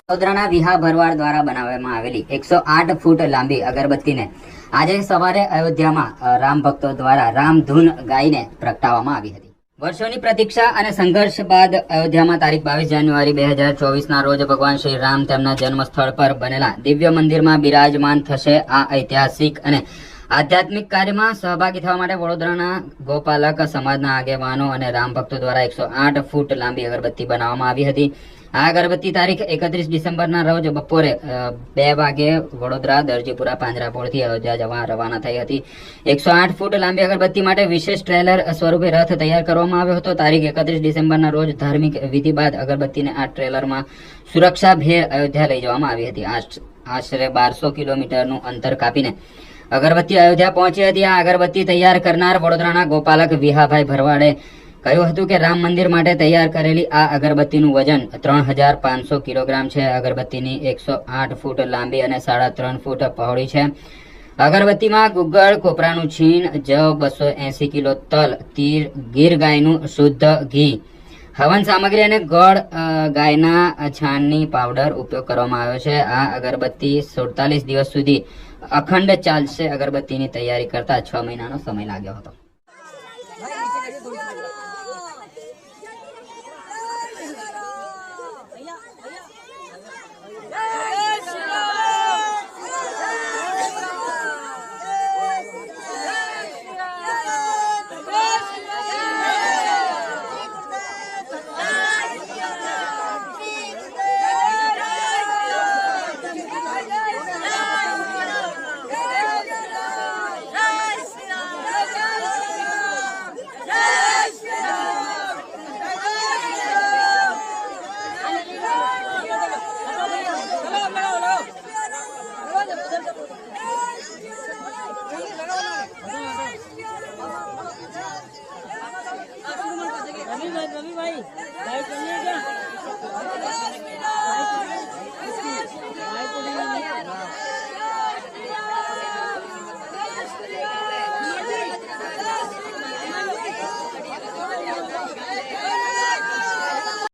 વડોદરાના વિહા ભરવાડ દ્વારા બનાવવામાં આવેલી 108 ફૂટ લાંબી અગરબત્તીને આજે સવારે અયોધ્યામાં રામ ભક્તો દ્વારા રામધૂન ગાઈને પ્રગટાવવામાં આવી હતી। વર્ષોની પ્રતીક્ષા અને સંઘર્ષ બાદ અયોધ્યામાં તારીખ 22 જાન્યુઆરી 2024ના રોજ ભગવાન શ્રી રામ તેમના જન્મ સ્થળ પર બનેલા દિવ્ય મંદિરમાં બિરાજમાન થશે। આ ઐતિહાસિક અને આધ્યાત્મિક કાર્યમાં સહભાગી થવા માટે વડોદરાના ગોપાલક સમાજના આગેવાનો અને રામ ભક્તો દ્વારા 108 ફૂટ લાંબી અગરબત્તી બનાવવામાં આવી હતી। આ અગરબત્તી તારીખ 31 ડિસેમ્બરના રોજ બપોરે 2 વાગે વડોદરા દરજીપુરા પાંજરાપોળથી અયોધ્યા જવા રવાના થઈ હતી। 108 ફૂટ લાંબી અગરબત્તી માટે વિશેષ ટ્રેલર સ્વરૂપે રથ તૈયાર કરવામાં આવ્યો હતો। તારીખ 31 ડિસેમ્બરના રોજ ધાર્મિક વિધિ બાદ અગરબત્તીને આ ટ્રેલરમાં સુરક્ષાભેર અયોધ્યા લઈ જવામાં આવી હતી। આશરે 1200 કિલોમીટરનું અંતર કાપીને અગરબત્તી અયોધ્યા પહોંચી હતી। આ અગરબત્તી તૈયાર કરનાર વડોદરાના ગોપાલક વિહાભાઈ ભરવાડે કહ્યું હતું કે રામ મંદિર માટે તૈયાર કરેલી આ અગરબત્તીનું વજન 3500 કિલોગ્રામ છે। અગરબત્તીની 108 ફૂટ લાંબી અને 3.5 ફૂટ પહોળી છે। અગરબત્તીમાં ગુગ્ગળ, કોપરાનું છીણ, જવ, 280 કિલો તલ, તીર, ગીર ગાયનું શુદ્ધ ઘી, હવન સામગ્રી અને ગોળ ગાયના છાણની પાવડર ઉપયોગ કરવામાં આવ્યો છે। આ અગરબત્તી 47 દિવસ સુધી અખંડ ચાલશે। અગરબત્તીની તૈયારી કરતા 6 મહિનાનો સમય લાગ્યો હતો।